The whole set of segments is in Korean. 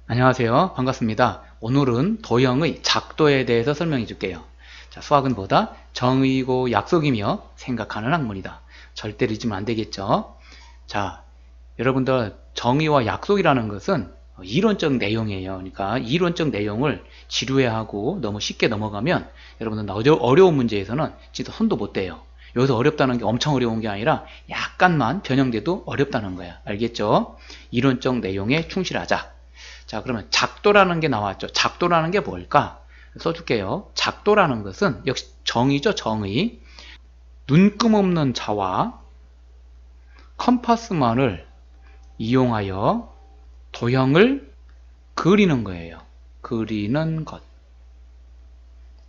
안녕하세요. 반갑습니다. 오늘은 도형의 작도에 대해서 설명해 줄게요. 자, 수학은 뭐다? 정의고 약속이며 생각하는 학문이다. 절대 잊으면 안 되겠죠? 자, 여러분들 정의와 약속이라는 것은 이론적 내용이에요. 그러니까 이론적 내용을 지루해하고 너무 쉽게 넘어가면 여러분들 어려운 문제에서는 진짜 손도 못 대요. 여기서 어렵다는 게 엄청 어려운 게 아니라 약간만 변형돼도 어렵다는 거야. 알겠죠? 이론적 내용에 충실하자. 자, 그러면 작도라는 게 나왔죠. 작도라는 게 뭘까? 써줄게요. 작도라는 것은 역시 정의죠, 정의. 눈금 없는 자와 컴파스만을 이용하여 도형을 그리는 거예요. 그리는 것.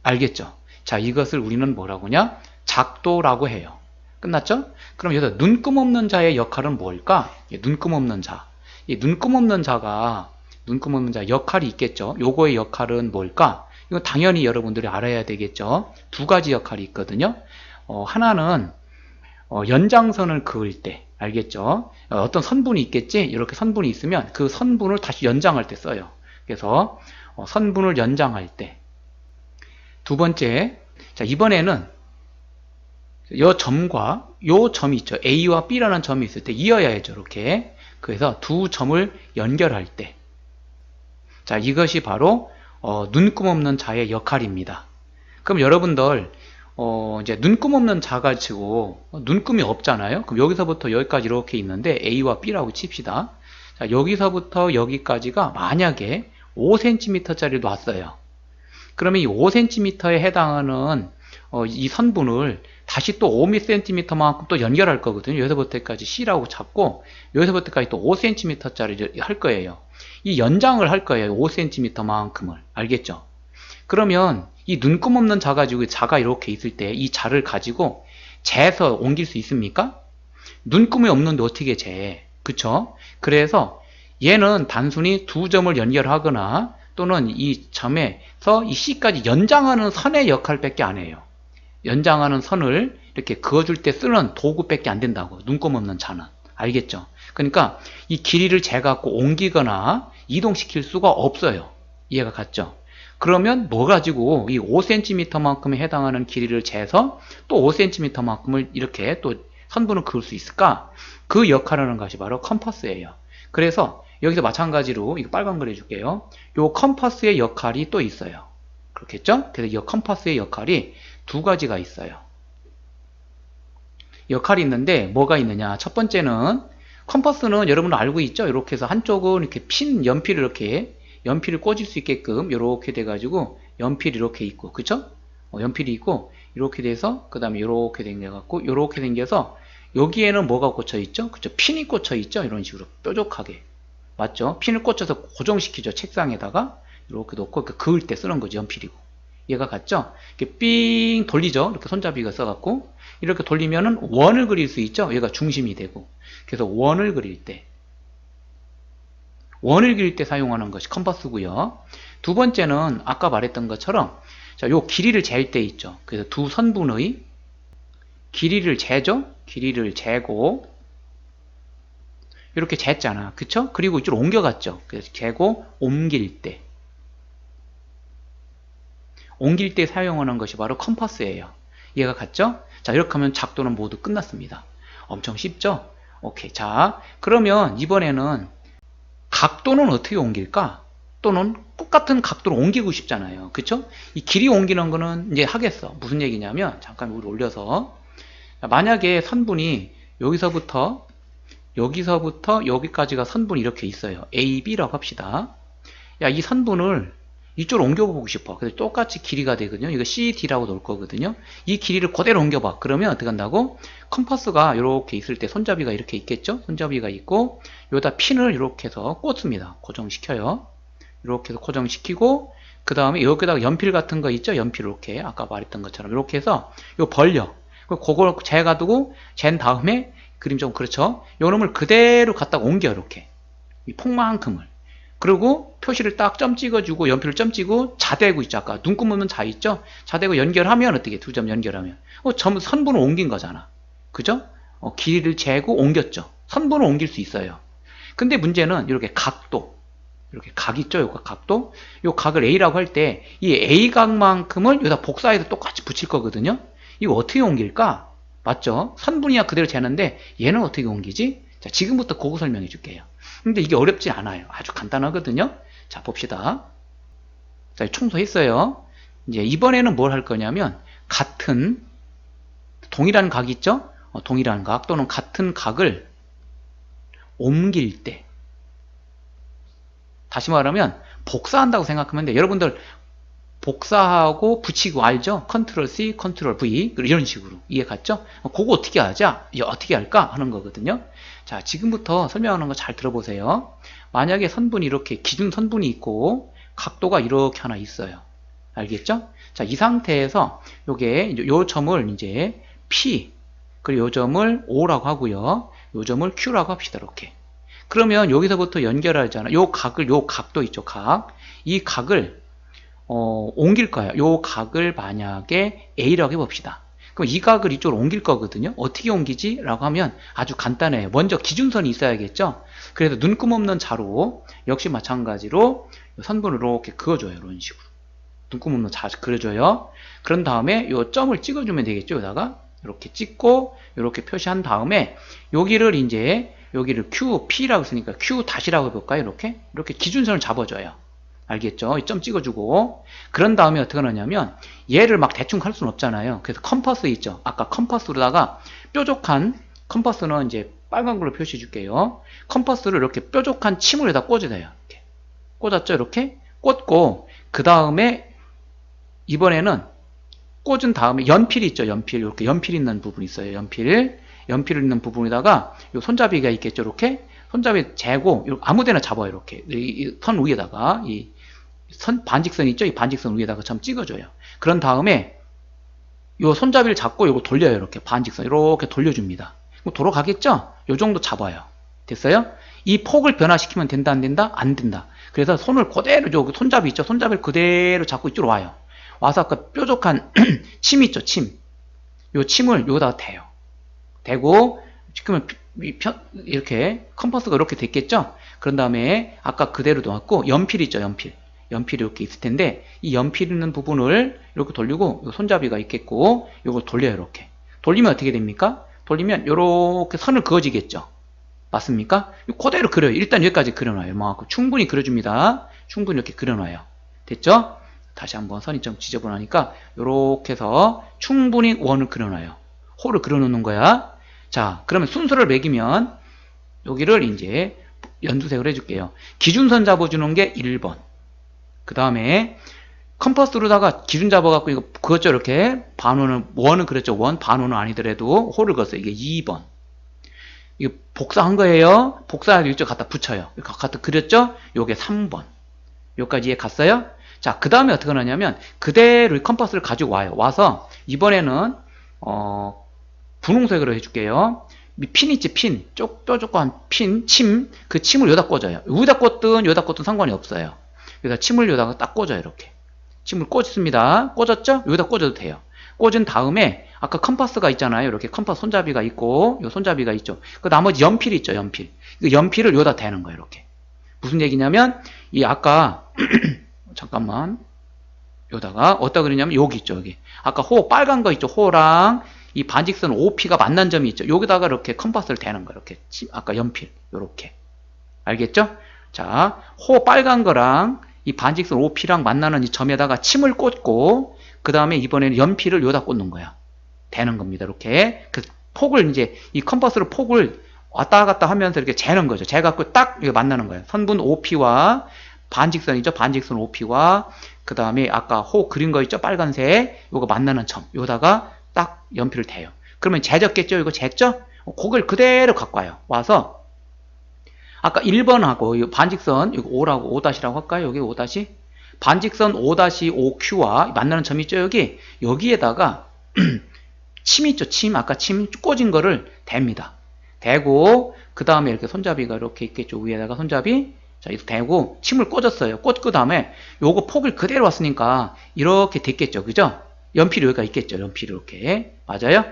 알겠죠? 자, 이것을 우리는 뭐라고 하냐? 작도라고 해요. 끝났죠? 그럼 여기서 눈금 없는 자의 역할은 뭘까? 눈금 없는 자. 이 눈금 없는 자가 눈금 없는 자 역할이 있겠죠. 요거의 역할은 뭘까? 이거 당연히 여러분들이 알아야 되겠죠. 두 가지 역할이 있거든요. 하나는 연장선을 그을 때, 알겠죠? 어떤 선분이 있겠지? 이렇게 선분이 있으면 그 선분을 다시 연장할 때 써요. 그래서 선분을 연장할 때. 두 번째, 자, 이번에는 요 점과 요 점이 있죠. A와 B라는 점이 있을 때 이어야죠. 이렇게. 그래서 두 점을 연결할 때. 자, 이것이 바로 눈금 없는 자의 역할입니다. 그럼 여러분들 이제 눈금 없는 자 가지고 눈금이 없잖아요. 그럼 여기서부터 여기까지 이렇게 있는데 A와 B라고 칩시다. 자, 여기서부터 여기까지가 만약에 5cm짜리 놨어요. 그러면 이 5cm에 해당하는 이 선분을 다시 또 5cm만큼 또 연결할 거거든요. 여기서부터까지 C라고 잡고 여기서부터까지 또 5cm짜리 할 거예요. 이 연장을 할 거예요. 5cm만큼을. 알겠죠? 그러면 이 눈금 없는 자 가지고 자가 이렇게 있을 때 이 자를 가지고 재서 옮길 수 있습니까? 눈금이 없는데 어떻게 재? 그쵸? 그래서 얘는 단순히 두 점을 연결하거나 또는 이 점에서 이 C까지 연장하는 선의 역할밖에 안 해요. 연장하는 선을 이렇게 그어줄 때 쓰는 도구밖에 안 된다고. 눈금 없는 자는. 알겠죠? 그러니까 이 길이를 재갖고 옮기거나 이동시킬 수가 없어요. 이해가 갔죠? 그러면 뭐 가지고 이 5cm만큼에 해당하는 길이를 재서 또 5cm만큼을 이렇게 또 선분을 그을 수 있을까? 그 역할을 하는 것이 바로 컴퍼스예요. 그래서 여기서 마찬가지로 이거 빨간 걸 해줄게요. 요 컴퍼스의 역할이 또 있어요. 그렇겠죠? 그래서 이 컴퍼스의 역할이 두 가지가 있어요. 역할이 있는데 뭐가 있느냐? 첫 번째는 컴퍼스는 여러분 알고 있죠? 이렇게 해서 한쪽은 이렇게 핀 연필을 이렇게 연필을 꽂을 수 있게끔 이렇게 돼가지고 연필이 이렇게 있고, 그쵸? 연필이 있고 이렇게 돼서 그 다음에 이렇게 생겨갖고 이렇게 생겨서 여기에는 뭐가 꽂혀 있죠? 그쵸? 핀이 꽂혀 있죠? 이런 식으로 뾰족하게. 맞죠? 핀을 꽂혀서 고정시키죠. 책상에다가 이렇게 놓고 그을 때 쓰는 거죠. 연필이고. 얘가 같죠? 이렇게 삥 돌리죠. 이렇게 손잡이가 써갖고 이렇게 돌리면은 원을 그릴 수 있죠. 얘가 중심이 되고. 그래서 원을 그릴 때 사용하는 것이 컴퍼스고요. 두 번째는 아까 말했던 것처럼 자, 요 길이를 잴 때 있죠. 그래서 두 선분의 길이를 재죠. 길이를 재고 이렇게 쟀잖아. 그쵸? 그리고 이쪽으로 옮겨갔죠. 그래서 재고 옮길 때 사용하는 것이 바로 컴퍼스예요. 이해가 갔죠? 자, 이렇게 하면 작도는 모두 끝났습니다. 엄청 쉽죠? 오케이. 자, 그러면 이번에는 각도는 어떻게 옮길까? 또는 똑같은 각도로 옮기고 싶잖아요. 그쵸? 이 길이 옮기는 거는 이제 하겠어. 무슨 얘기냐면, 잠깐 우리 올려서. 만약에 선분이 여기서부터 여기까지가 선분이 이렇게 있어요. A, B라고 합시다. 야, 이 선분을 이쪽으로 옮겨보고 싶어. 그래서 똑같이 길이가 되거든요. 이거 CD라고 놓을 거거든요. 이 길이를 그대로 옮겨봐. 그러면 어떻게 한다고? 컴퍼스가 이렇게 있을 때 손잡이가 이렇게 있겠죠? 손잡이가 있고 여기다 핀을 이렇게 해서 꽂습니다. 고정시켜요. 이렇게 해서 고정시키고 그 다음에 여기다가 연필 같은 거 있죠? 연필 이렇게 아까 말했던 것처럼 이렇게 해서 요 벌려. 그걸 재가두고 잰 다음에 그림 좀 그렇죠? 요 놈을 그대로 갖다가 옮겨 이렇게 이 폭만큼을. 그리고 표시를 딱 점 찍어주고 연필을 점 찍고 자대고 있죠. 아까 눈금 없는 자 있죠? 자대고 연결하면 어떻게 두 점 연결하면 선분을 옮긴 거잖아. 그죠? 길이를 재고 옮겼죠. 선분을 옮길 수 있어요. 근데 문제는 이렇게 각도 이렇게 각 있죠? 요 각도. 요 각을 A라고 할 때 이 A각만큼을 여기다 복사해서 똑같이 붙일 거거든요. 이거 어떻게 옮길까? 맞죠? 선분이야 그대로 재는데 얘는 어떻게 옮기지? 자, 지금부터 그거 설명해 줄게요. 근데 이게 어렵지 않아요. 아주 간단하거든요. 자, 봅시다. 자, 청소했어요. 이제 이번에는 뭘 할 거냐면 같은 동일한 각 있죠? 동일한 각 또는 같은 각을 옮길 때, 다시 말하면 복사한다고 생각하면 돼. 여러분들 복사하고 붙이고 알죠? 컨트롤 C, 컨트롤 V 이런 식으로 이해 갔죠? 그거 어떻게 하자? 어떻게 할까? 하는 거거든요. 자, 지금부터 설명하는 거 잘 들어보세요. 만약에 선분이 이렇게 기준 선분이 있고 각도가 이렇게 하나 있어요. 알겠죠? 자, 이 상태에서 요게 요 점을 이제 P 그리고 요 점을 O라고 하고요. 요 점을 Q라고 합시다. 이렇게. 그러면 여기서부터 연결하잖아. 요 각을 요 각도 있죠. 각. 이 각을 옮길 거예요. 요 각을 만약에 A라고 해봅시다. 그럼 이 각을 이쪽으로 옮길 거거든요. 어떻게 옮기지? 라고 하면 아주 간단해요. 먼저 기준선이 있어야겠죠. 그래서 눈금 없는 자로 역시 마찬가지로 선분을 이렇게 그어줘요. 이런 식으로. 눈금 없는 자 그려줘요. 그런 다음에 요 점을 찍어주면 되겠죠. 여기다가 이렇게 찍고 이렇게 표시한 다음에 여기를 이제 여기를 Q, P라고 쓰니까 Q 다시라고 해볼까요? 이렇게 기준선을 잡아줘요. 알겠죠? 이 점 찍어주고 그런 다음에 어떻게 하냐면 얘를 막 대충 할 수는 없잖아요. 그래서 컴퍼스 있죠? 아까 컴퍼스로다가 뾰족한 컴퍼스는 이제 빨간 걸로 표시해 줄게요. 컴퍼스를 이렇게 뾰족한 침을 여기다 꽂아야 돼요. 이렇게. 꽂았죠? 이렇게 꽂고 그 다음에 이번에는 꽂은 다음에 연필 있죠? 연필 이렇게 연필 있는 부분 있어요. 연필 있는 부분에다가 요 손잡이가 있겠죠? 이렇게 손잡이 재고 아무데나 잡아요. 이렇게 이 선 위에다가 이 반직선 있죠? 이 반직선 위에다가 점 찍어줘요. 그런 다음에 요 손잡이를 잡고 요거 돌려요. 이렇게 반직선 이렇게 돌려줍니다. 돌아가겠죠? 요 정도 잡아요. 됐어요? 이 폭을 변화시키면 된다 안 된다? 안 된다. 그래서 손을 그대로 요 손잡이 있죠? 손잡이를 그대로 잡고 이쪽으로 와요. 와서 아까 뾰족한 침 있죠? 침. 요 침을 여기다가 대요. 대고 지금 이렇게 컴퍼스가 이렇게 됐겠죠? 그런 다음에 아까 그대로 놔왔고 연필 있죠? 연필이 이렇게 있을 텐데 이 연필 있는 부분을 이렇게 돌리고 요 손잡이가 있겠고 요걸 돌려요. 이렇게 돌리면 어떻게 됩니까? 돌리면 이렇게 선을 그어지겠죠? 맞습니까? 그대로 그려요. 일단 여기까지 그려놔요. 이만큼 충분히 그려줍니다. 충분히 이렇게 그려놔요. 됐죠? 다시 한번 선이 좀 지저분하니까 이렇게 해서 충분히 원을 그려놔요. 호를 그려놓는 거야. 자, 그러면 순서를 매기면 여기를 이제 연두색으로 해줄게요. 기준선 잡아주는 게 1번. 그 다음에 컴퍼스로다가 기준 잡아갖고 이거 그었죠. 이렇게 원은 그렸죠. 반원은 아니더라도 호를 그었어요. 이게 2번. 이거 복사한 거예요. 복사해서 이쪽 갖다 붙여요. 갖다 그렸죠? 요게 3번. 여기까지 이해 갔어요? 자, 그 다음에 어떻게 하냐면 그대로 컴퍼스를 가지고 와요. 와서 이번에는 분홍색으로 해줄게요. 핀 있지, 핀. 뾰족한 핀, 침. 그 침을 여기다 꽂아요. 여기다 꽂든 상관이 없어요. 여기다 침을 여기다가 딱 꽂아요. 이렇게. 침을 꽂습니다. 꽂았죠? 여기다 꽂아도 돼요. 꽂은 다음에 아까 컴퍼스가 있잖아요. 이렇게 컴퍼스 손잡이가 있고 요 손잡이가 있죠. 그 나머지 연필 있죠. 연필. 그 연필을 여기다 대는 거예요. 이렇게. 무슨 얘기냐면 이 아까 잠깐만 여기다가 어디다 그러냐면 여기 있죠. 여기. 아까 호 빨간 거 있죠. 호랑 이 반직선 OP가 만난 점이 있죠. 여기다가 이렇게 컴퍼스를 대는 거예요. 이렇게. 아까 연필. 요렇게. 알겠죠? 자, 호 빨간 거랑 이 반직선 OP랑 만나는 이 점에다가 침을 꽂고 그 다음에 이번에는 연필을 여기다 꽂는 거야. 대는 겁니다. 이렇게. 그 폭을 이제 이 컴퍼스로 폭을 왔다 갔다 하면서 이렇게 재는 거죠. 재갖고 딱 이거 만나는 거예요. 선분 OP와 반직선이죠. 반직선 OP와 그 다음에 아까 호 그린 거 있죠. 빨간색. 요거 만나는 점. 요다가 딱 연필을 대요. 그러면 재졌겠죠? 이거 쟀죠? 그걸 그대로 갖고 와요. 와서 아까 1번하고 반직선 이거 5라고 5-라고 할까요? 여기 5-. 반직선 5-5Q와 만나는 점 있죠? 여기에다가 침 있죠? 침. 아까 침 꽂은 거를 댑니다. 대고 그 다음에 이렇게 손잡이가 이렇게 있겠죠? 위에다가 손잡이. 자, 이렇게 대고 침을 꽂았어요. 꽂고 다음에 요거 폭을 그대로 왔으니까 이렇게 됐겠죠? 그죠? 연필이 여기가 있겠죠? 연필이 이렇게. 맞아요?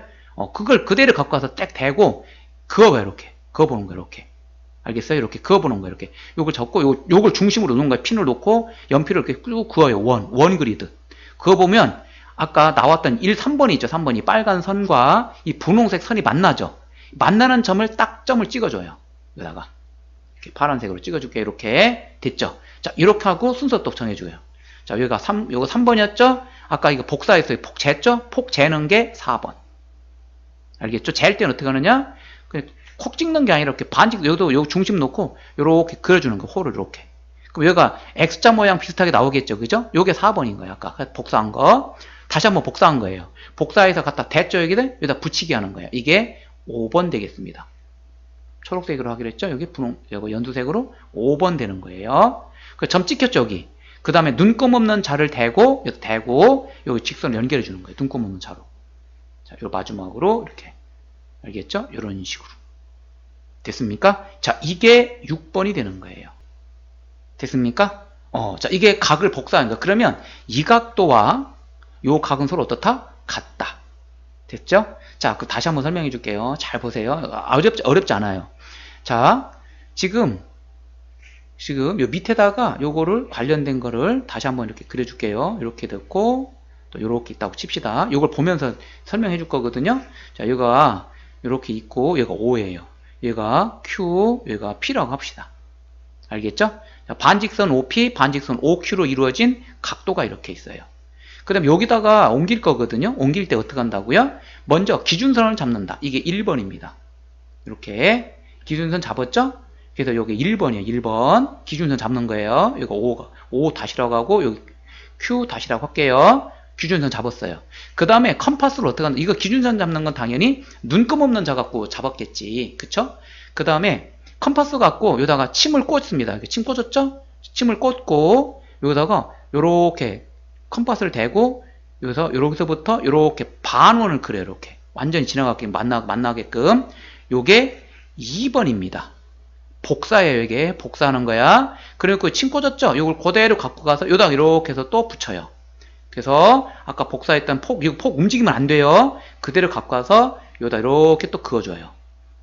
그걸 그대로 갖고 와서 딱 대고 그어봐요. 이렇게. 그어보는 거예요. 이렇게. 알겠어요? 이렇게 그어보는 거예요. 이렇게 요걸 접고 요걸 중심으로 놓는 거예요. 핀을 놓고 연필을 이렇게 쭉 그어요. 원 그리듯. 그어보면 아까 나왔던 3번이 있죠. 3번이 빨간 선과 이 분홍색 선이 만나죠. 만나는 점을 딱 점을 찍어줘요. 여기다가 이렇게 파란색으로 찍어줄게요. 이렇게 됐죠. 자, 이렇게 하고 순서 또 정해줘요. 자, 여기가 요거 3번이었죠? 아까 이거 복사했어요. 폭 쟀죠? 폭 재는 게 4번. 알겠죠? 잴 때는 어떻게 하느냐? 그냥 콕 찍는 게 아니라 이렇게 반직, 여기도 요 중심 놓고 요렇게 그려주는 거, 호를 이렇게. 그럼 여기가 X자 모양 비슷하게 나오겠죠? 그죠? 요게 4번인 거예요. 아까 복사한 거. 다시 한번 복사한 거예요. 복사해서 갖다 됐죠? 여기다 붙이기 하는 거예요. 이게 5번 되겠습니다. 초록색으로 하기로 했죠? 여기 요거 연두색으로 5번 되는 거예요. 그 점 찍혔죠? 여기. 그 다음에 눈금 없는 자를 대고, 여기 직선을 연결해 주는 거예요. 눈금 없는 자로. 자, 요 마지막으로 이렇게. 알겠죠? 이런 식으로. 됐습니까? 자, 이게 6번이 되는 거예요. 됐습니까? 자, 이게 각을 복사한 거. 그러면 이 각도와 요 각은 서로 어떻다? 같다. 됐죠? 자, 다시 한번 설명해 줄게요. 잘 보세요. 어렵지 않아요. 자, 지금 요 밑에다가 요거를 관련된 거를 다시 한번 이렇게 그려줄게요. 이렇게 됐고, 또 요렇게 있다고 칩시다. 요걸 보면서 설명해 줄 거거든요. 자, 얘가 요렇게 있고, 얘가 O예요. 얘가 Q, 얘가 P라고 합시다. 알겠죠? 자, 반직선 OP, 반직선 OQ로 이루어진 각도가 이렇게 있어요. 그 다음에 여기다가 옮길 거거든요. 옮길 때 어떻게 한다고요? 먼저 기준선을 잡는다. 이게 1번입니다. 이렇게 기준선 잡았죠? 그래서 여기 1번이에요. 1번 기준선 잡는 거예요. 여기 5 다시라고 하고 여기 Q 다시라고 할게요. 기준선 잡았어요. 그 다음에 컴파스를 어떻게 한다? 이거 기준선 잡는 건 당연히 눈금 없는 자 갖고 잡았겠지. 그쵸? 그 다음에 컴파스 갖고 여기다가 침을 꽂습니다. 이렇게 침 꽂았죠? 침을 꽂고 여기다가 요렇게 컴파스를 대고 여기서부터 요렇게 반원을 그려요. 이렇게 완전히 지나가게 만나게끔. 요게 2번입니다. 복사예요. 이게 복사하는 거야. 그리고 침 꽂았죠? 요걸 그대로 갖고 가서 여기다가 이렇게 해서 또 붙여요. 그래서 아까 복사했던 이거 폭 움직이면 안 돼요. 그대로 갖고 가서 여기다 이렇게 또 그어줘요.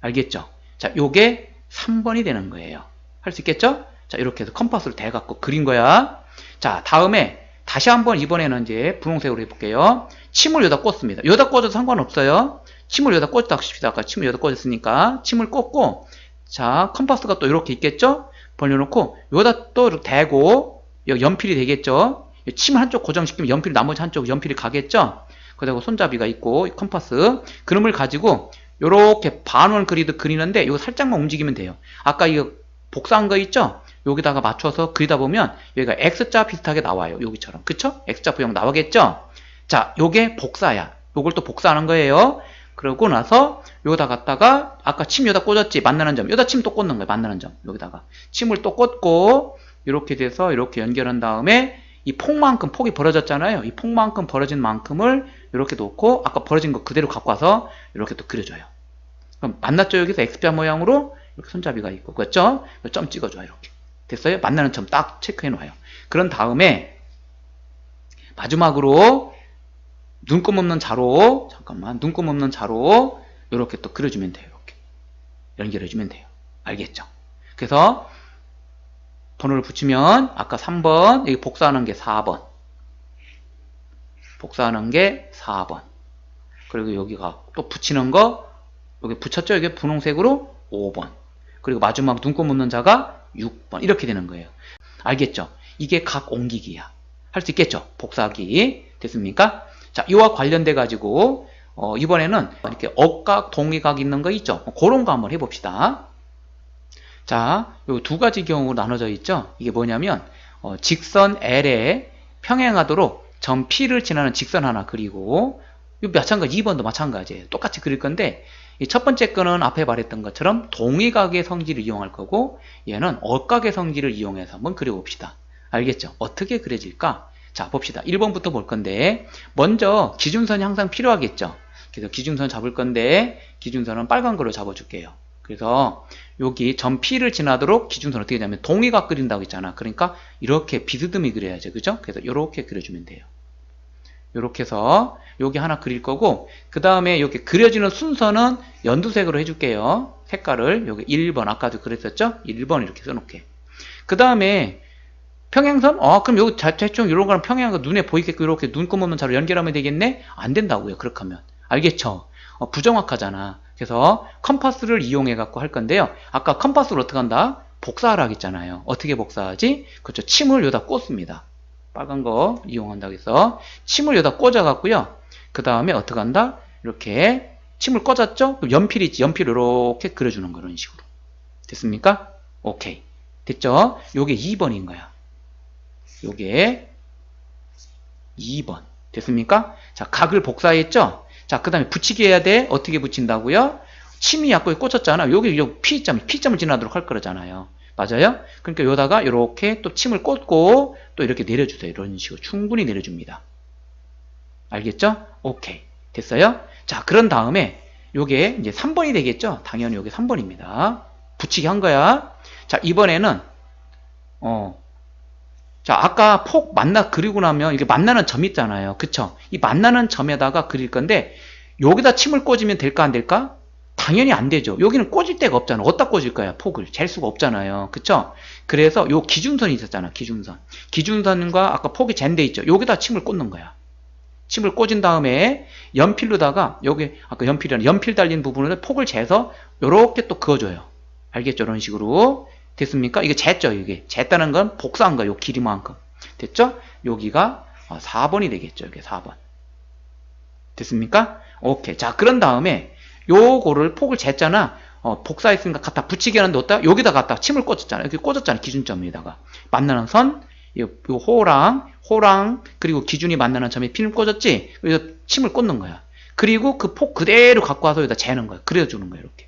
알겠죠? 자, 요게 3번이 되는 거예요. 할 수 있겠죠? 자, 이렇게 해서 컴파스를 대갖고 그린 거야. 자, 다음에 다시 한번 이번에는 이제 분홍색으로 해볼게요. 침을 여기다 꽂습니다. 여기다 꽂아도 상관없어요. 침을 여기다 꽂았다 칩시다. 아까 침을 여기다 꽂았으니까 침을 꽂고, 자, 컴파스가 또 이렇게 있겠죠? 벌려놓고 여기다 또 이렇게 대고 여기 연필이 되겠죠? 침 한쪽 고정시키면 연필 나머지 한쪽 연필이 가겠죠? 그리고 손잡이가 있고 컴파스 그림을 가지고 요렇게 반원 그리듯 그리는데 이거 살짝만 움직이면 돼요. 아까 이거 복사한 거 있죠? 여기다가 맞춰서 그리다 보면 여기가 X자 비슷하게 나와요. 여기처럼. 그쵸? X자 부형 나오겠죠? 자, 요게 복사야. 요걸 또 복사하는 거예요. 그러고 나서 여기다 갖다가 아까 침 여기다 꽂았지? 만나는 점. 여기다 침 또 꽂는 거예요. 만나는 점. 여기다가 침을 또 꽂고 이렇게 돼서 이렇게 연결한 다음에 이 폭만큼 폭이 벌어졌잖아요. 이 폭만큼 벌어진 만큼을 이렇게 놓고 아까 벌어진 거 그대로 갖고 와서 이렇게 또 그려줘요. 그럼 만났죠? 여기서 X자 모양으로 이렇게 손잡이가 있고 그렇죠? 점 찍어줘요. 이렇게. 됐어요? 만나는 점 딱 체크해 놓아요. 그런 다음에 마지막으로 눈금 없는 자로 눈금 없는 자로 이렇게 또 그려주면 돼요. 이렇게 연결해 주면 돼요. 알겠죠? 그래서 번호를 붙이면 아까 3번 여기 복사하는 게 4번 복사하는 게 4번 그리고 여기가 또 붙이는 거 여기 붙였죠? 이게 분홍색으로 5번 그리고 마지막 눈금 없는 자가 6번 이렇게 되는 거예요. 알겠죠? 이게 각 옮기기야. 할 수 있겠죠? 복사하기. 됐습니까? 자, 이와 관련돼 가지고 이번에는 이렇게 억각, 동의각 있는 거 있죠? 그런 거 한번 해봅시다. 자, 요 두 가지 경우로 나눠져 있죠? 이게 뭐냐면 직선 L에 평행하도록 점 P를 지나는 직선 하나 그리고 마찬가지 2번도 마찬가지예요. 똑같이 그릴 건데 이 첫 번째 거는 앞에 말했던 것처럼 동의각의 성질을 이용할 거고 얘는 억각의 성질을 이용해서 한번 그려봅시다. 알겠죠? 어떻게 그려질까? 자, 봅시다. 1번부터 볼 건데 먼저 기준선이 항상 필요하겠죠? 그래서 기준선 잡을 건데 기준선은 빨간 걸로 잡아줄게요. 그래서 여기 점 P를 지나도록 기준선 어떻게 되냐면 동의각 그린다고 했잖아. 그러니까 이렇게 비스듬히 그려야죠. 그죠? 그래서 이렇게 그려주면 돼요. 요렇게 해서 여기 하나 그릴 거고, 그 다음에 여기 그려지는 순서는 연두색으로 해줄게요. 색깔을 여기 1번 아까도 그랬었죠? 1번 이렇게 써놓게. 그 다음에 평행선? 그럼 여기 대충 이런 거랑 평행한 거 눈에 보이게끔 이렇게 눈금 없는 자로 연결하면 되겠네? 안 된다고요. 그렇게 하면. 알겠죠? 부정확하잖아. 그래서 컴파스를 이용해 갖고 할 건데요. 아까 컴파스를 어떻게 한다? 복사하라 했잖아요. 어떻게 복사하지? 그렇죠. 침을 여기다 꽂습니다. 빨간 거 이용한다고 해서 침을 여기다 꽂아 갖고요. 그 다음에 어떻게 한다? 이렇게 침을 꽂았죠? 그럼 연필이 있지. 연필을 이렇게 그려주는 거 이런 식으로. 됐습니까? 오케이. 됐죠? 요게 2번인 거야. 요게 2번. 됐습니까? 자, 각을 복사했죠? 자, 그 다음에 붙이기 해야 돼. 어떻게 붙인다고요? 침이 약간 꽂혔잖아. 여기 P점을 지나도록 할 거잖아요. 맞아요? 그러니까 여기다가 이렇게 또 침을 꽂고 또 이렇게 내려주세요. 이런 식으로 충분히 내려줍니다. 알겠죠? 오케이. 됐어요? 자, 그런 다음에 요게 이제 3번이 되겠죠? 당연히 요게 3번입니다. 붙이기 한 거야. 자, 이번에는 자, 아까 폭 그리고 나면 이게 만나는 점 있잖아요. 그쵸? 이 만나는 점에다가 그릴 건데 여기다 침을 꽂으면 될까 안 될까? 당연히 안 되죠. 여기는 꽂을 데가 없잖아. 어디다 꽂을 거야? 폭을 잴 수가 없잖아요. 그쵸? 그래서 요 기준선이 있었잖아. 기준선. 기준선과 아까 폭이 잰 데 있죠. 여기다 침을 꽂는 거야. 침을 꽂은 다음에 연필로다가 여기 아까 연필 달린 부분을 폭을 재서 요렇게 또 그어줘요. 알겠죠? 이런 식으로. 됐습니까? 이게 쟀죠. 이게 쟀다는 건 복사한 거예요. 요 길이만큼. 됐죠? 여기가 4번이 되겠죠. 이게 4번. 됐습니까? 오케이. 자, 그런 다음에 요거를 폭을 쟀잖아. 복사했으니까 갖다 붙이기 하는데 어디다? 여기다 갖다 침을 꽂았잖아. 여기 꽂았잖아. 기준점에다가. 만나는 선, 요 호랑, 그리고 기준이 만나는 점에 핀을 꽂았지? 여기서 침을 꽂는 거야. 그리고 그 폭 그대로 갖고 와서 여기다 재는 거야. 그려주는 거야. 이렇게.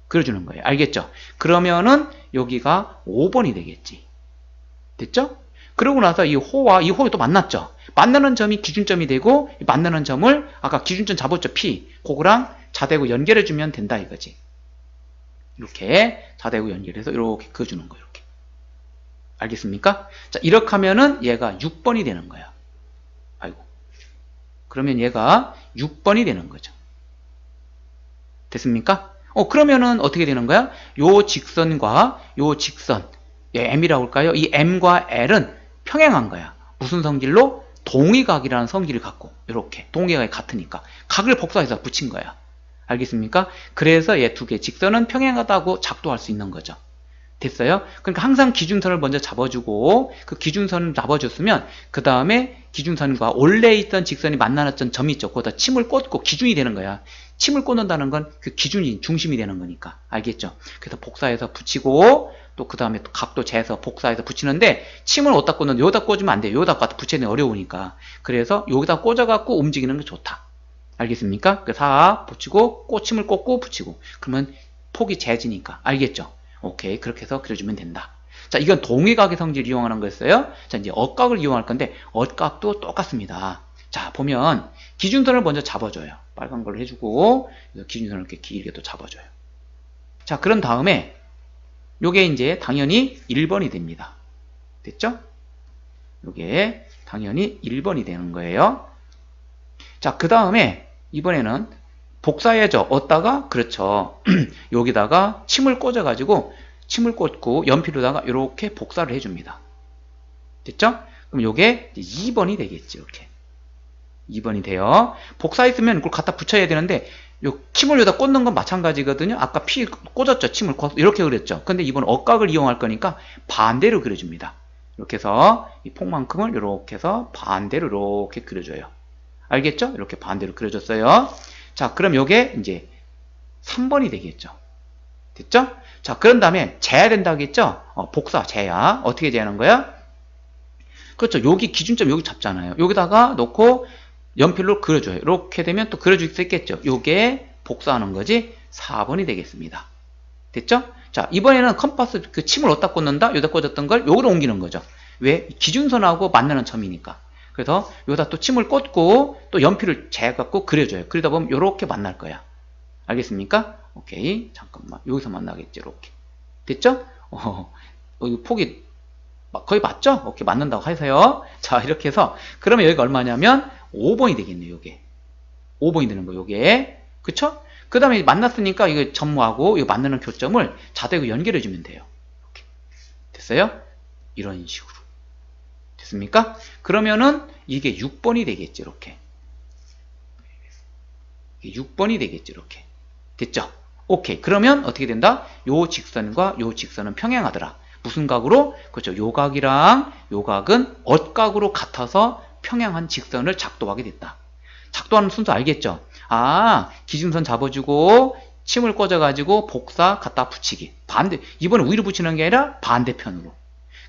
그려주는 거예요. 알겠죠? 그러면은 여기가 5번이 되겠지. 됐죠? 그러고 나서 이 호와 이 호가 또 만났죠? 만나는 점이 기준점이 되고 만나는 점을 아까 기준점 잡았죠? P. 그거랑 자대고 연결해주면 된다 이거지. 이렇게 자대고 연결해서 이렇게 그어주는 거예요. 이렇게. 알겠습니까? 자, 이렇게 하면은 얘가 6번이 되는 거야. 아이고. 그러면 얘가 6번이 되는 거죠. 됐습니까? 그러면은 어떻게 되는 거야? 요 직선과 요 직선, M이라고 할까요? 이 M과 L은 평행한 거야. 무슨 성질로? 동의각이라는 성질을 갖고, 이렇게. 동의각이 같으니까. 각을 복사해서 붙인 거야. 알겠습니까? 그래서 얘 두 개, 직선은 평행하다고 작도할 수 있는 거죠. 됐어요? 그러니까 항상 기준선을 먼저 잡아주고, 그 기준선을 잡아줬으면, 그 다음에 기준선과 원래 있던 직선이 만나놨던 점이 있죠. 거기다 침을 꽂고 기준이 되는 거야. 침을 꽂는다는 건 그 기준이 중심이 되는 거니까. 알겠죠? 그래서 복사해서 붙이고, 또 그 다음에 각도 재서 복사해서 붙이는데, 침을 어디다 꽂는데, 여기다 꽂으면 안 돼요. 여기다 붙이는 게 어려우니까. 그래서 여기다 꽂아갖고 움직이는 게 좋다. 알겠습니까? 그래서 4 붙이고, 침을 꽂고 붙이고. 그러면 폭이 재지니까. 알겠죠? 오케이. 그렇게 해서 그려주면 된다. 자, 이건 동의각의 성질을 이용하는 거였어요. 자, 이제 억각을 이용할 건데, 억각도 똑같습니다. 자, 보면, 기준선을 먼저 잡아줘요. 빨간 걸로 해주고, 기준선을 이렇게 길게 또 잡아줘요. 자, 그런 다음에, 요게 이제 당연히 1번이 됩니다. 됐죠? 요게 당연히 1번이 되는 거예요. 자, 그 다음에, 이번에는 복사해야죠. 어디다가? 그렇죠. 여기다가 침을 꽂아가지고, 침을 꽂고 연필로다가 이렇게 복사를 해줍니다. 됐죠? 그럼 요게 2번이 되겠지. 이렇게. 2번이 돼요. 복사했으면 이걸 갖다 붙여야 되는데 요 침을 여기다 꽂는 건 마찬가지거든요. 아까 P 꽂았죠. 침을 이렇게 그렸죠. 근데 이번 억각을 이용할 거니까 반대로 그려줍니다. 이렇게 해서 이 폭만큼을 이렇게 해서 반대로 이렇게 그려줘요. 알겠죠? 이렇게 반대로 그려줬어요. 자, 그럼 요게 이제 3번이 되겠죠. 됐죠? 자, 그런 다음에 재야 된다고 했죠? 복사, 재야. 어떻게 재는 거야? 그렇죠. 여기 기준점 여기 잡잖아요. 여기다가 놓고 연필로 그려줘요. 이렇게 되면 또 그려줄 수 있겠죠. 요게 복사하는 거지 4번이 되겠습니다. 됐죠? 자, 이번에는 컴파스 그 침을 어디다 꽂는다? 여기다 꽂았던 걸 여기로 옮기는 거죠. 왜? 기준선하고 만나는 점이니까. 그래서 여기다 또 침을 꽂고 또 연필을 재갖고 그려줘요. 그러다 보면 이렇게 만날 거야. 알겠습니까? 오케이. 잠깐만. 여기서 만나겠지. 이렇게. 됐죠? 여기 폭이 거의 맞죠? 오케이. 맞는다고 하세요. 자, 이렇게 해서 그러면 여기가 얼마냐면 5번이 되겠네요. 요게 5번이 되는 거예요. 요게 그쵸? 그 다음에 만났으니까 이거 점하고 이거 만나는 교점을 자대고 연결해 주면 돼요. 이렇게. 됐어요? 이런 식으로 됐습니까? 그러면은 이게 6번이 되겠지. 이렇게 이게 6번이 되겠지. 이렇게 됐죠? 오케이. 그러면 어떻게 된다? 요 직선과 요 직선은 평행하더라. 무슨 각으로? 그렇죠. 요 각이랑 요 각은 엇각으로 같아서 평행한 직선을 작도하게 됐다. 작도하는 순서 알겠죠? 아, 기준선 잡아주고 침을 꽂아가지고 복사 갖다 붙이기. 반대. 이번에 위로 붙이는 게 아니라 반대편으로.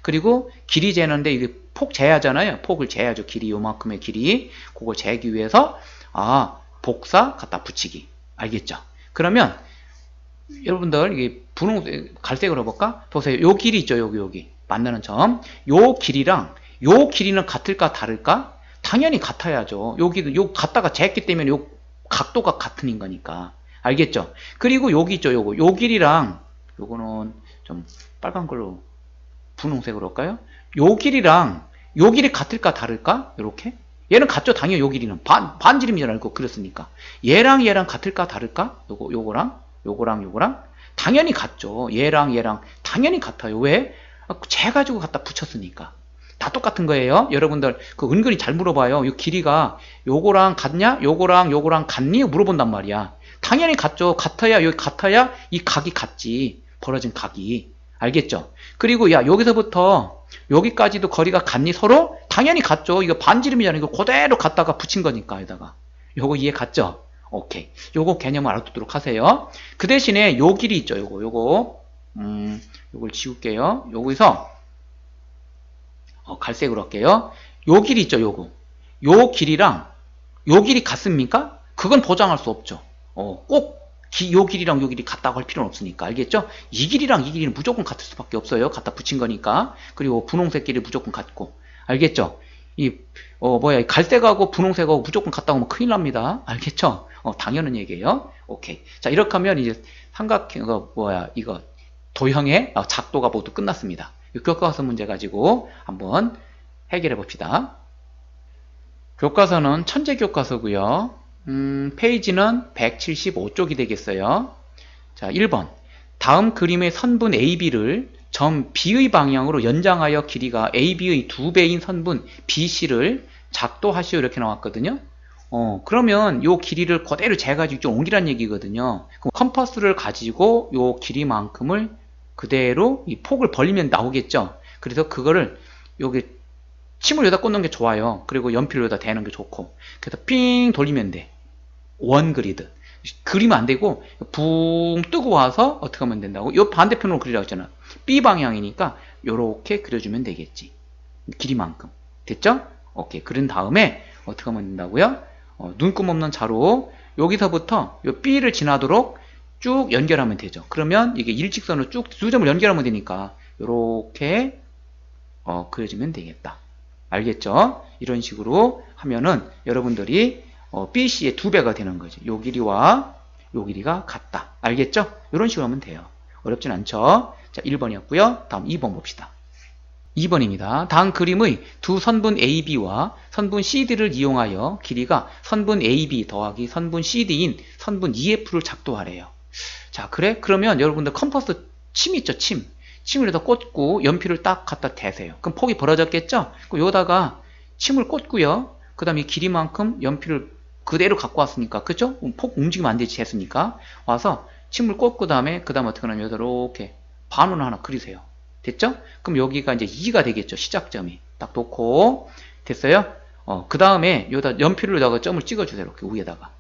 그리고 길이 재는데 이게 폭 재야잖아요. 폭을 재야죠. 길이 요만큼의 길이. 그걸 재기 위해서 복사 갖다 붙이기. 알겠죠? 그러면 여러분들 이게 분홍색 갈색으로 해볼까? 보세요. 요 길이 있죠. 여기 만나는 점. 요 길이랑 요 길이는 같을까 다를까? 당연히 같아야죠. 여기도 요 같다가 재했기 때문에 요 각도가 같은 거니까. 알겠죠? 그리고 여기 있죠. 요 길이랑 요거는 좀 빨간 걸로 분홍색으로 할까요? 요 길이랑 요 길이 같을까 다를까? 요렇게. 얘는 같죠. 당연히 요 길이는 반지름이잖아요. 그랬으니까. 얘랑 같을까 다를까? 요거랑 당연히 같죠. 얘랑 당연히 같아요. 왜? 재가지고 갖다 붙였으니까. 다 똑같은 거예요. 여러분들 그 은근히 잘 물어봐요. 이 길이가 요거랑 같냐? 요거랑 같니? 물어본단 말이야. 당연히 같죠. 같아야 이 각이 같지. 벌어진 각이. 알겠죠? 그리고 야 여기서부터 여기까지도 거리가 같니? 서로? 당연히 같죠. 이거 반지름이잖아요. 이거 그대로 갖다가 붙인 거니까 여기다가. 요거 이해 갔죠? 오케이. 요거 개념을 알아두도록 하세요. 그 대신에 요 길이 있죠. 요걸 지울게요. 여기서 갈색으로 할게요. 요 길이 있죠. 요 길이랑 요 길이 같습니까? 그건 보장할 수 없죠. 꼭 요 길이랑 요 길이 같다고 할 필요는 없으니까. 알겠죠? 이 길이랑 이 길이는 무조건 같을 수밖에 없어요. 갖다 붙인 거니까. 그리고 분홍색 길이 무조건 같고. 알겠죠? 갈색하고 분홍색하고 무조건 같다고 하면 큰일 납니다. 알겠죠? 당연한 얘기예요. 오케이. 자, 이렇게 하면 이제 이거 도형의 작도가 모두 끝났습니다. 이 교과서 문제 가지고 한번 해결해 봅시다. 교과서는 천재 교과서고요. 페이지는 175쪽이 되겠어요. 자, 1번. 다음 그림의 선분 AB를 점 B의 방향으로 연장하여 길이가 AB의 2배인 선분 BC를 작도하시오. 이렇게 나왔거든요. 그러면 요 길이를 그대로 재가지고 좀 옮기란 얘기거든요. 그럼 컴퍼스를 가지고 요 길이만큼을 그대로 이 폭을 벌리면 나오겠죠. 그래서 그거를 여기 침을 여기다 꽂는 게 좋아요. 그리고 연필을 여기다 대는 게 좋고. 그래서 삥 돌리면 돼. 원 그리드. 그리면 안 되고 붕 뜨고 와서 어떻게 하면 된다고? 요 반대편으로 그리라고 했잖아. B 방향이니까 요렇게 그려주면 되겠지. 길이만큼. 됐죠? 오케이. 그린 다음에 어떻게 하면 된다고요? 눈금 없는 자로 여기서부터 요 B를 지나도록 쭉 연결하면 되죠. 그러면 이게 일직선으로 쭉 두 점을 연결하면 되니까 요렇게 그려주면 되겠다. 알겠죠? 이런 식으로 하면은 여러분들이 BC의 2배가 되는 거죠. 요 길이와 요 길이가 같다. 알겠죠? 이런 식으로 하면 돼요. 어렵진 않죠? 자, 1번이었고요. 다음 2번 봅시다. 2번입니다. 다음 그림의 두 선분 AB와 선분 CD를 이용하여 길이가 선분 AB 더하기 선분 CD인 선분 EF를 작도하래요. 자, 그래? 그러면 여러분들 컴퍼스 침 있죠? 침을 여기다 꽂고 연필을 딱 갖다 대세요. 그럼 폭이 벌어졌겠죠? 그럼 여기다가 침을 꽂고요. 그 다음에 길이만큼 연필을 그대로 갖고 왔으니까, 그죠? 폭 움직이면 안 되지, 했으니까. 와서 침을 꽂고 다음에 어떻게 하냐면 여기다 이렇게 반원을 하나 그리세요. 됐죠? 그럼 여기가 이제 2가 되겠죠. 시작점이. 딱 놓고. 됐어요? 그 다음에 여기다 연필로다가 점을 찍어주세요. 이렇게 위에다가.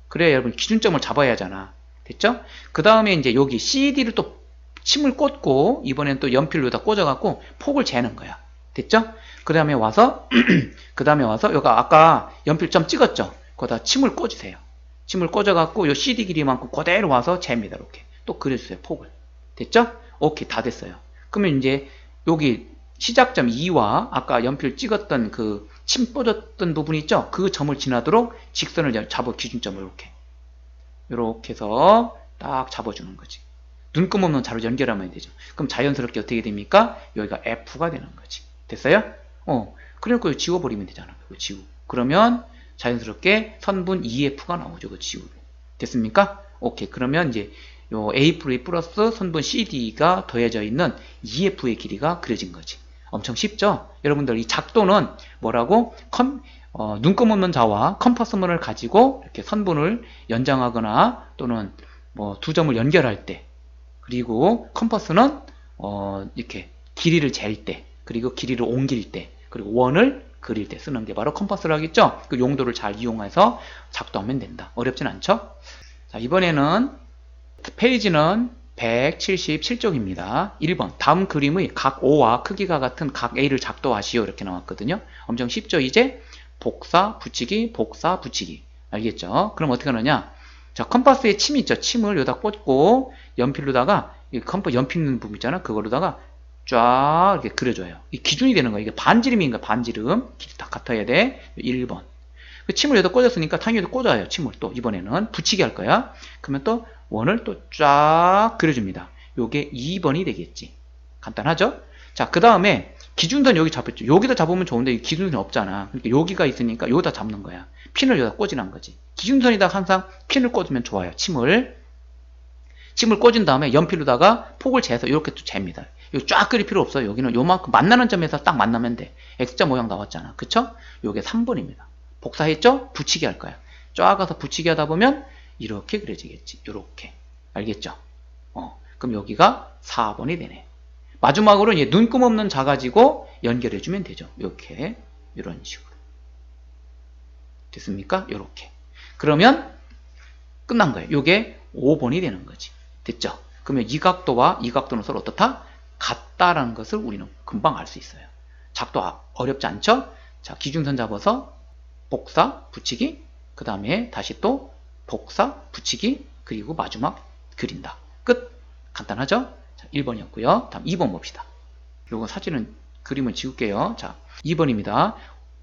그래야 여러분 기준점을 잡아야 하잖아. 됐죠? 그 다음에 이제 여기 CD를 또 침을 꽂고 이번엔 또 연필로다 꽂아갖고 폭을 재는 거야. 됐죠? 그 다음에 와서 여기 아까 연필점 찍었죠? 거기다 침을 꽂으세요. 침을 꽂아갖고 요 CD 길이만큼 그대로 와서 잽니다. 이렇게 또 그려주세요. 폭을. 됐죠? 오케이. 다 됐어요. 그러면 이제 여기 시작점 2와 아까 연필 찍었던 그 침 꽂았던 부분 있죠? 그 점을 지나도록 직선을 잡아 기준점을 이렇게 해서 딱 잡아주는 거지. 눈금 없는 자로 연결하면 되죠. 그럼 자연스럽게 어떻게 됩니까? 여기가 F가 되는 거지. 됐어요? 그러니까 지워버리면 되잖아. 그러면 자연스럽게 선분 EF가 나오죠. 그 지우로. 됐습니까? 오케이. 그러면 이제 요 A 플러스 선분 CD가 더해져 있는 EF의 길이가 그려진 거지. 엄청 쉽죠? 여러분들 이 작도는 뭐라고? 눈금 없는 자와 컴퍼스문을 가지고 이렇게 선분을 연장하거나 또는 뭐 두 점을 연결할 때, 그리고 컴퍼스는 이렇게 길이를 잴 때, 그리고 길이를 옮길 때, 그리고 원을 그릴 때 쓰는 게 바로 컴퍼스라고 했죠? 그 용도를 잘 이용해서 작도하면 된다. 어렵진 않죠? 자, 이번에는 페이지는 177쪽입니다. 1번. 다음 그림의 각 O와 크기가 같은 각 A를 작도하시오. 이렇게 나왔거든요. 엄청 쉽죠? 이제 복사, 붙이기, 복사, 붙이기. 알겠죠? 그럼 어떻게 하느냐? 자, 컴퍼스에 침 있죠? 침을 여기다 꽂고 연필로다가 이 컴퍼스 연필 있는 부분 있잖아? 그거로다가 쫙 이렇게 그려줘요. 이 기준이 되는 거예요. 이게 반지름인가? 반지름. 길이 다 같아야 돼. 1번. 그 침을 여기다 꽂았으니까 당연히 꽂아요. 침을 또 이번에는 붙이기 할 거야. 그러면 또 원을 또 쫙 그려줍니다. 요게 2번이 되겠지. 간단하죠? 자, 그 다음에 기준선 여기 잡혔죠. 여기다 잡으면 좋은데 기준선이 없잖아. 그러니까 여기가 있으니까 여기다 잡는 거야. 핀을 여기다 꽂으란 거지. 기준선에다 항상 핀을 꽂으면 좋아요. 침을 꽂은 다음에 연필로다가 폭을 재서 이렇게 또 잽니다. 여기 쫙 그릴 필요 없어요. 여기는 요만큼 만나는 점에서 딱 만나면 돼. X자 모양 나왔잖아. 그쵸? 요게 3번입니다. 복사했죠? 붙이기 할 거야. 쫙 가서 붙이기 하다 보면 이렇게 그려지겠지. 이렇게. 알겠죠? 그럼 여기가 4번이 되네. 마지막으로 이제 눈금 없는 자 가지고 연결해주면 되죠. 이렇게. 이런 식으로. 됐습니까? 이렇게. 그러면 끝난 거예요. 이게 5번이 되는 거지. 됐죠? 그러면 이 각도와 이 각도는 서로 어떻다? 같다라는 것을 우리는 금방 알 수 있어요. 작도 어렵지 않죠? 자, 기준선 잡아서 복사, 붙이기, 그 다음에 다시 또 복사, 붙이기, 그리고 마지막 그린다. 끝! 간단하죠? 자, 1번이었고요. 다음 2번 봅시다. 요거 사진은 그림을 지울게요. 자, 2번입니다.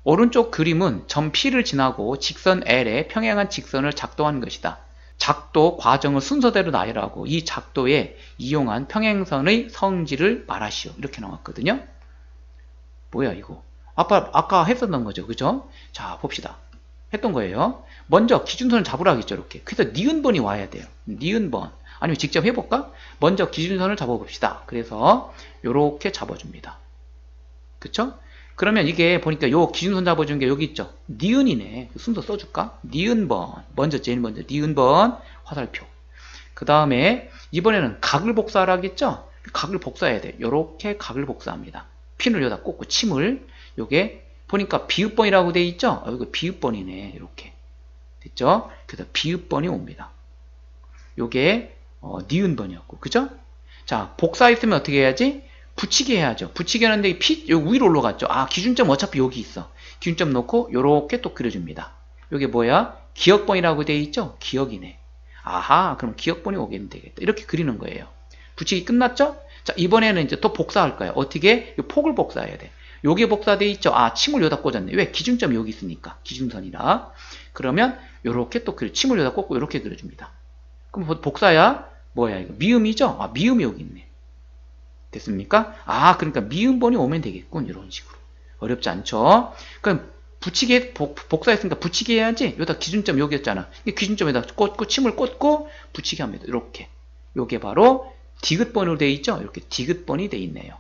오른쪽 그림은 점 P를 지나고 직선 L에 평행한 직선을 작도한 것이다. 작도 과정을 순서대로 나열하고 이 작도에 이용한 평행선의 성질을 말하시오. 이렇게 나왔거든요. 뭐야 이거? 아까 했었던 거죠. 그죠? 자, 봅시다. 했던 거예요. 먼저 기준선을 잡으라 하겠죠. 이렇게. 그래서 니은번이 와야 돼요. 니은번. 아니면 직접 해볼까? 먼저 기준선을 잡아봅시다. 그래서 요렇게 잡아줍니다. 그쵸? 그러면 이게 보니까 요 기준선 잡아준 게 여기 있죠. 니은이네. 순서 써줄까? 니은번. 먼저 제일 먼저 니은번 화살표. 그 다음에 이번에는 각을 복사하라겠죠? 각을 복사해야 돼. 요렇게 각을 복사합니다. 핀을 여기다 꽂고 침을 요게 보니까 비읍번이라고 돼 있죠? 이거 비읍번이네. 이렇게. 됐죠? 그래서 비읍번이 옵니다. 요게 니은번이었고. 그죠? 자, 복사했으면 어떻게 해야지? 붙이기 해야죠. 붙이기 하는데 여기 위로 올라갔죠. 아, 기준점 어차피 여기 있어. 기준점 놓고 요렇게 또 그려줍니다. 요게 뭐야? 기억번이라고 돼 있죠? 기억이네. 아하, 그럼 기억번이 오겠면 되겠다. 이렇게 그리는 거예요. 붙이기 끝났죠? 자, 이번에는 이제 또 복사할 거예요. 어떻게? 요 폭을 복사해야 돼. 요게 복사돼 있죠? 아, 침을 여기다 꽂았네. 왜? 기준점이 여기 있으니까. 기준선이라. 그러면 요렇게 또 침을 여기다 꽂고 요렇게 그려줍니다. 그럼 복사야? 뭐야, 이거? 미음이죠? 아, 미음이 여기 있네. 됐습니까? 아, 그러니까 미음번이 오면 되겠군. 이런 식으로. 어렵지 않죠? 그럼 붙이기, 복사했으니까 붙이기 해야지. 여기다 기준점 여기였잖아. 기준점에다 꽂고, 침을 꽂고, 붙이기 합니다. 이렇게. 요게 바로 디귿번으로 되어 있죠? 이렇게 디귿번이 되어 있네요.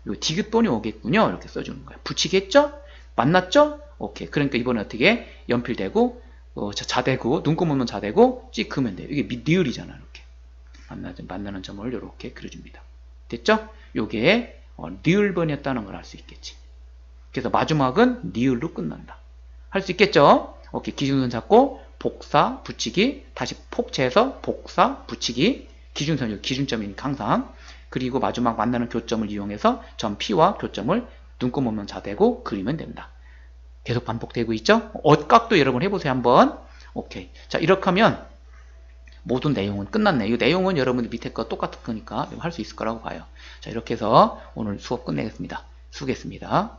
요 디귿번이 오겠군요. 이렇게 써주는 거예요. 붙이기 했죠? 맞났죠? 오케이. 그러니까 이번에 어떻게? 연필 대고, 자대고, 눈금 없는 자대고, 찍으면 돼요. 이게 니을이잖아. 이렇게. 만나는 점을 이렇게 그려줍니다. 됐죠? 요게 니을번이었다는 걸 알 수 있겠지. 그래서 마지막은 니을로 끝난다. 할 수 있겠죠? 오케이. 기준선 잡고 복사, 붙이기, 다시 폭 재서 복사, 붙이기, 기준선, 기준점이니까 항상. 그리고 마지막 만나는 교점을 이용해서 점 P와 교점을 눈금 없는 자대고 그리면 됩니다. 계속 반복되고 있죠? 엇각도 여러분 해보세요. 한번. 오케이. 자, 이렇게 하면 모든 내용은 끝났네. 이 내용은 여러분들 밑에 거 똑같은 거니까 할 수 있을 거라고 봐요. 자, 이렇게 해서 오늘 수업 끝내겠습니다. 수고했습니다.